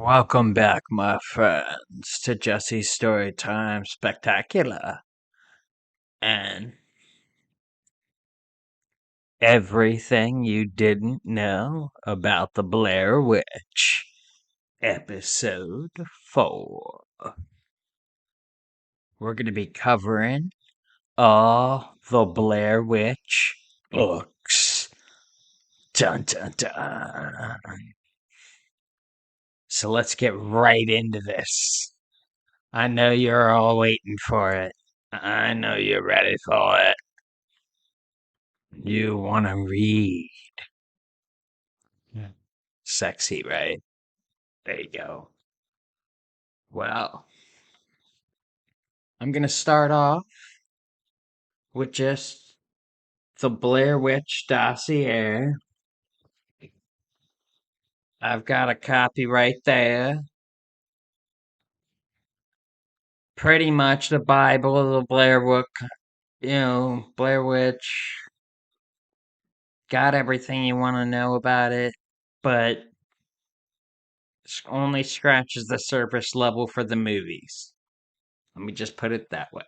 Welcome back, my friends, to Jesse's Storytime Spectacular and everything you didn't know about the Blair Witch, Episode 4. We're going to be covering all the Blair Witch books. Dun dun dun. So let's get right into this. I know you're all waiting for it. I know you're ready for it. You want to read. Yeah. Sexy, right? There you go. Well, I'm going to start off with just the Blair Witch dossier. I've got a copy right there. Pretty much the Bible of the Blair Witch, Blair Witch. Got everything you want to know about it, but only scratches the surface level for the movies. Let me just put it that way.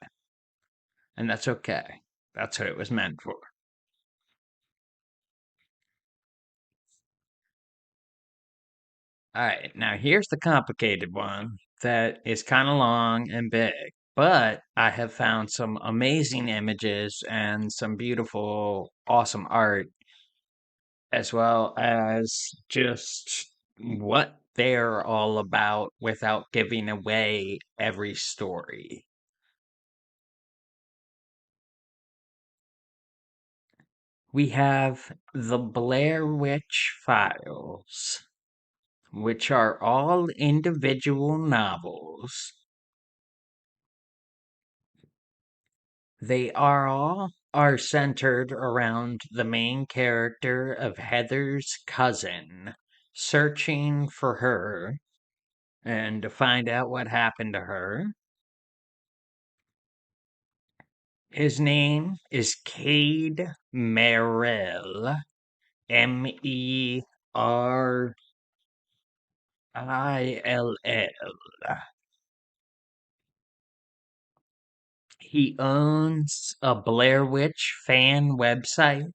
And that's okay. That's what it was meant for. All right, now here's the complicated one that is kind of long and big, but I have found some amazing images and some beautiful, awesome art, as well as just what they're all about without giving away every story. We have the Blair Witch Files, which are all individual novels. They are centered around the main character of Heather's cousin, searching for her and to find out what happened to her. His name is Cade Merrill, Merrill. He owns a Blair Witch fan website,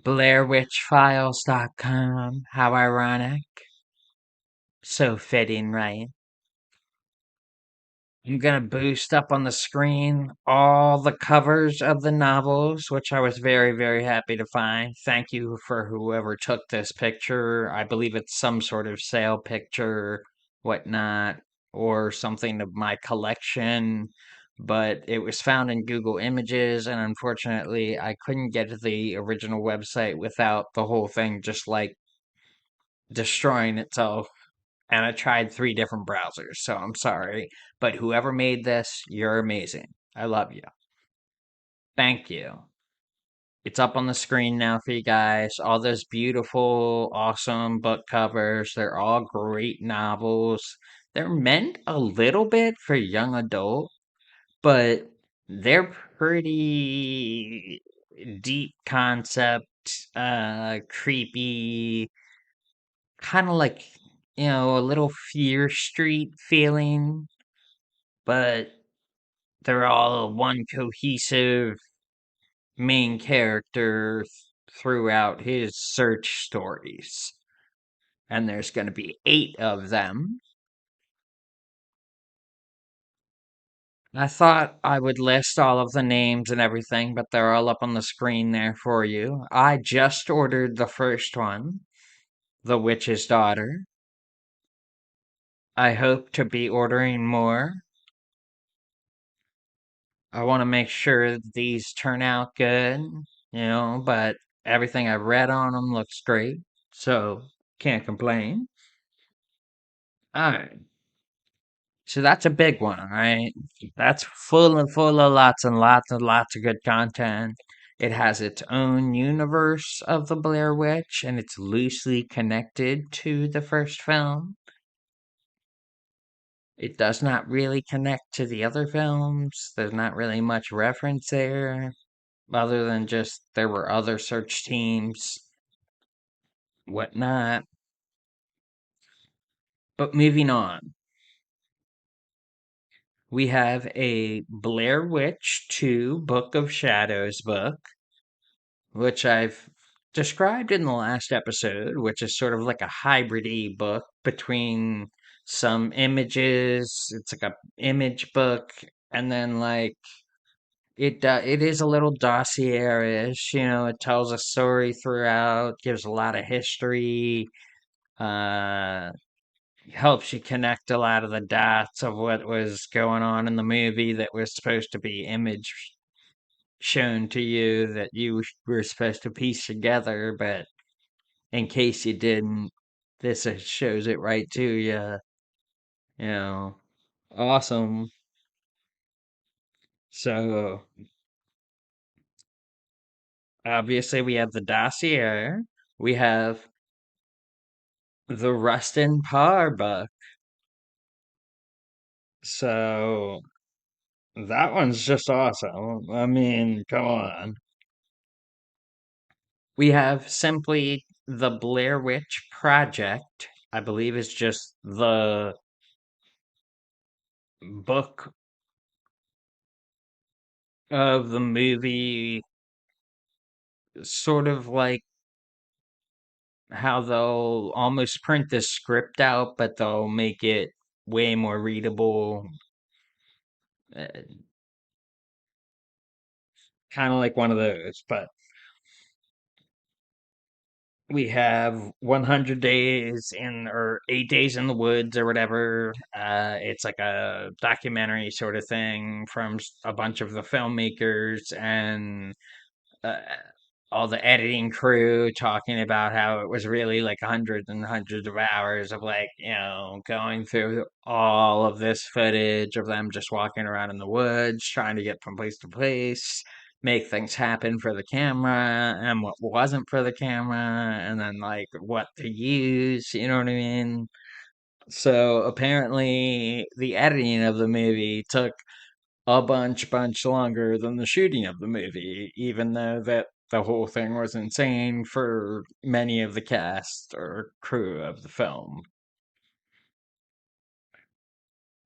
BlairWitchFiles.com. How ironic. So fitting, right? I'm gonna boost up on the screen all the covers of the novels, which I was very, very happy to find. Thank you for whoever took this picture. I believe it's some sort of sale picture, whatnot, or something of my collection. But it was found in Google Images, and unfortunately, I couldn't get to the original website without the whole thing just like destroying itself, and I tried 3 different browsers, so I'm sorry. But whoever made this, you're amazing. I love you. Thank you. It's up on the screen now for you guys. All those beautiful, awesome book covers. They're all great novels. They're meant a little bit for young adult, but they're pretty deep concept, creepy, kind of like, a little Fear Street feeling, but they're all one cohesive main character throughout his search stories. And there's going to be 8 of them. I thought I would list all of the names and everything, but they're all up on the screen there for you. I just ordered the first one, The Witch's Daughter. I hope to be ordering more. I want to make sure that these turn out good, but everything I've read on them looks great, so can't complain. All right. So that's a big one, right? That's full of lots and lots and lots of good content. It has its own universe of the Blair Witch, and it's loosely connected to the first film. It does not really connect to the other films. There's not really much reference there, other than just there were other search teams, whatnot. But moving on, we have a Blair Witch 2 Book of Shadows book, which I've described in the last episode, which is sort of like a hybrid book between some images. It's like a image book, and then like it is a little dossier-ish. It tells a story throughout, gives a lot of history, uh, helps you connect a lot of the dots of what was going on in the movie that was supposed to be image shown to you that you were supposed to piece together, but in case you didn't, this shows it right to you. You know, awesome. So obviously we have the dossier, we have the Rustin Parr book. So that one's just awesome. I mean, come on. We have simply the Blair Witch Project. I believe is just the book of the movie, sort of like how they'll almost print the script out, but they'll make it way more readable. Kind of like one of those, but we have 100 days in or 8 days in the woods or whatever. It's like a documentary sort of thing from a bunch of the filmmakers and uh, all the editing crew talking about how it was really like hundreds and hundreds of hours of like, going through all of this footage of them just walking around in the woods, trying to get from place to place, make things happen for the camera and what wasn't for the camera, and then like what to use, you know what I mean? So apparently the editing of the movie took a bunch longer than the shooting of the movie, even though that the whole thing was insane for many of the cast or crew of the film.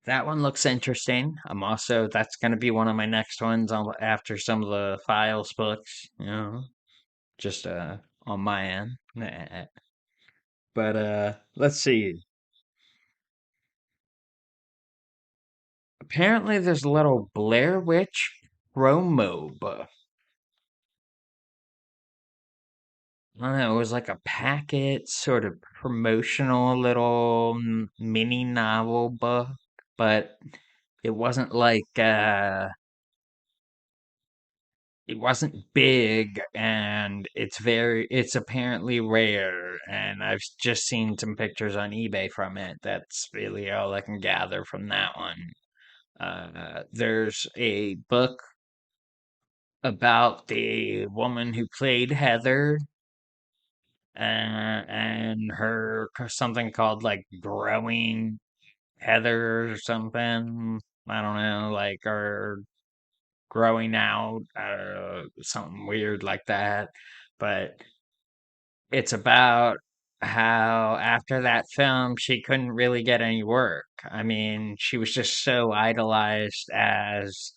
That one looks interesting. That's going to be one of my next ones after some of the Files books, just on my end. But let's see. Apparently, there's a little Blair Witch promo book. I don't know, it was like a packet, sort of promotional little mini novel book, but it wasn't like it wasn't big, and it's apparently rare, and I've just seen some pictures on eBay from it. That's really all I can gather from that one. There's a book about the woman who played Heather, and something called like growing heather or something. I don't know, like, or growing out, something weird like that. But it's about how after that film she couldn't really get any work. I mean, she was just so idolized as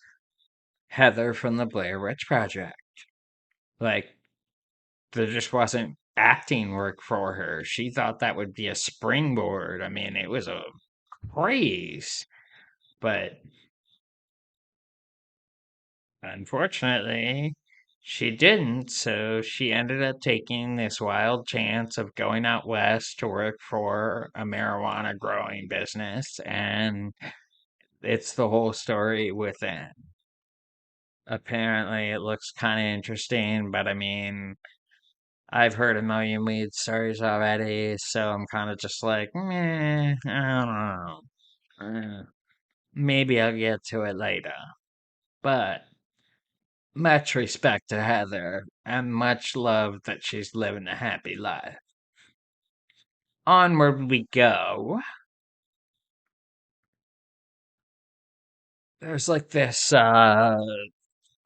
Heather from the Blair Witch Project. Like, there just wasn't acting work for her. She thought that would be a springboard. I mean, it was a praise, but unfortunately, she didn't. So she ended up taking this wild chance of going out west to work for a marijuana growing business, and it's the whole story within. Apparently, it looks kind of interesting, but I mean, I've heard a million weed stories already, so I'm kind of just like, meh, I don't know. Maybe I'll get to it later. But much respect to Heather, and much love that she's living a happy life. Onward we go. There's like this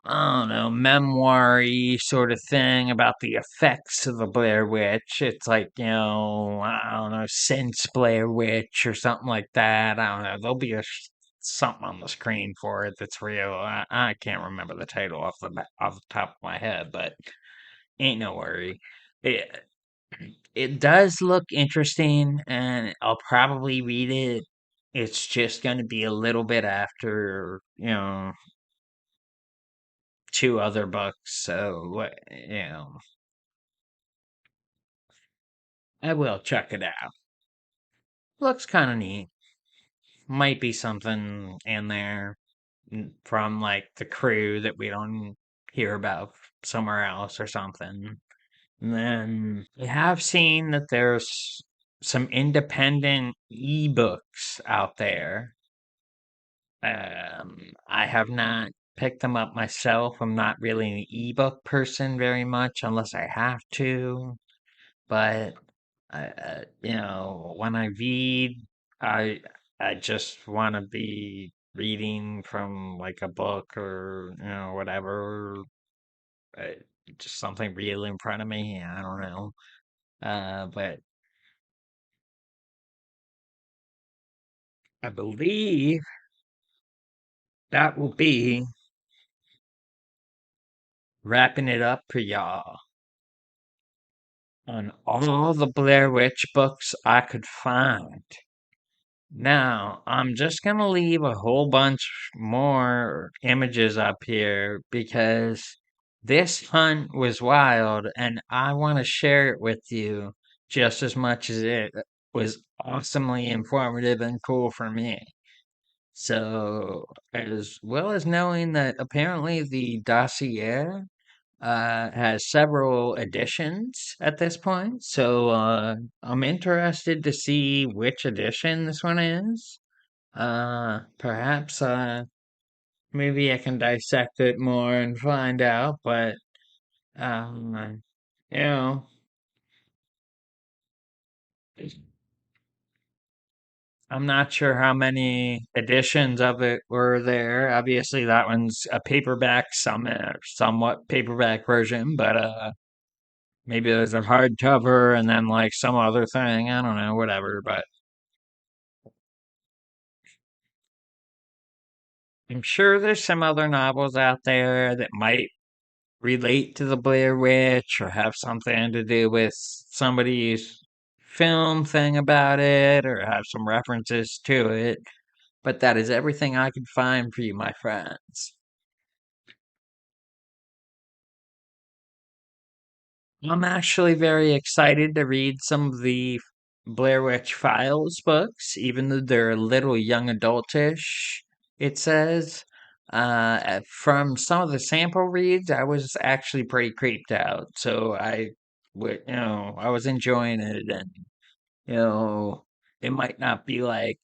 I don't know, memoir-y sort of thing about the effects of the Blair Witch. It's like, I don't know, since Blair Witch or something like that. I don't know. There'll be something on the screen for it that's real. I can't remember the title off the top of my head, but ain't no worry. It it does look interesting, and I'll probably read it. It's just going to be a little bit after, two other books, so I will check it out. Looks kind of neat. Might be something in there from like the crew that we don't hear about somewhere else or something. And then I have seen that there's some independent ebooks out there. I have not picked them up myself. I'm not really an ebook person very much unless I have to. But when I read, I I just want to be reading from like a book or whatever, uh, just something real in front of me. I don't know, but I believe that will be wrapping it up for y'all on all the Blair Witch books I could find. Now, I'm just going to leave a whole bunch more images up here because this hunt was wild and I want to share it with you just as much as it was awesomely informative and cool for me. So, as well as knowing that apparently the dossier has several editions at this point. So I'm interested to see which edition this one is. Perhaps maybe I can dissect it more and find out. But you know, I'm not sure how many editions of it were there. Obviously, that one's a paperback, somewhat paperback version, but maybe there's a hardcover and then like some other thing. I don't know, whatever. But I'm sure there's some other novels out there that might relate to the Blair Witch or have something to do with somebody's film thing about it or have some references to it. But that is everything I could find for you, my friends. I'm actually very excited to read some of the Blair Witch Files books, even though they're a little young adultish, it says. From some of the sample reads, I was actually pretty creeped out. So I was enjoying it, and, it might not be like,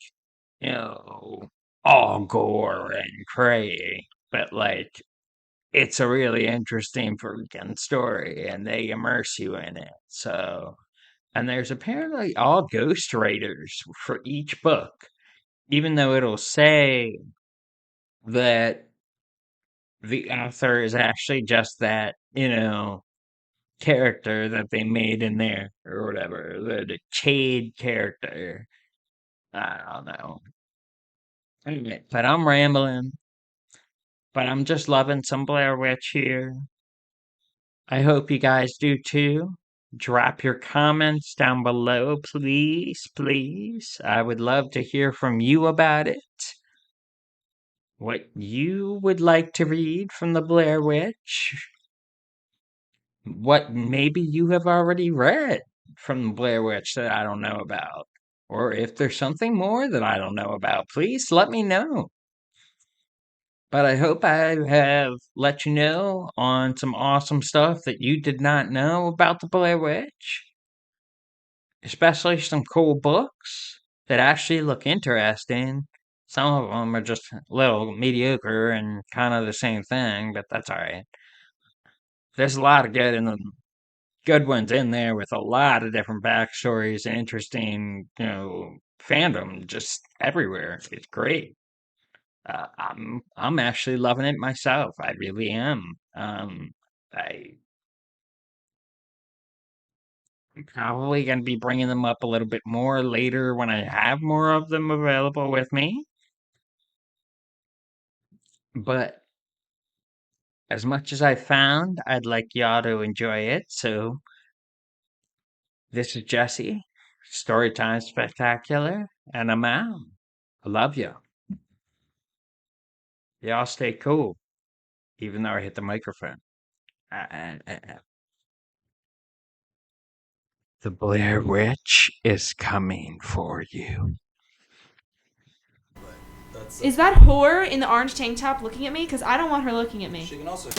you know, all gore and cray, but like, it's a really interesting freaking story and they immerse you in it. So, and there's apparently all ghost writers for each book, even though it'll say that the author is actually just that, character that they made in there or whatever, the Chade character. I don't know. Anyway, but I'm rambling, but I'm just loving some Blair Witch here. I hope you guys do too. Drop your comments down below, please, please. I would love to hear from you about it. What you would like to read from the Blair Witch. What maybe you have already read from the Blair Witch that I don't know about. Or if there's something more that I don't know about, please let me know. But I hope I have let you know on some awesome stuff that you did not know about the Blair Witch. Especially some cool books that actually look interesting. Some of them are just a little mediocre and kind of the same thing, but that's all right. There's a lot of good ones in there with a lot of different backstories and interesting, fandom just everywhere. It's great. I'm actually loving it myself. I really am. I'm probably going to be bringing them up a little bit more later when I have more of them available with me. But as much as I found, I'd like y'all to enjoy it. So this is Jesse, Storytime Spectacular, and I'm out. I love you. Y'all stay cool, even though I hit the microphone. The Blair Witch is coming for you. Is that whore in the orange tank top looking at me? Because I don't want her looking at me. She can also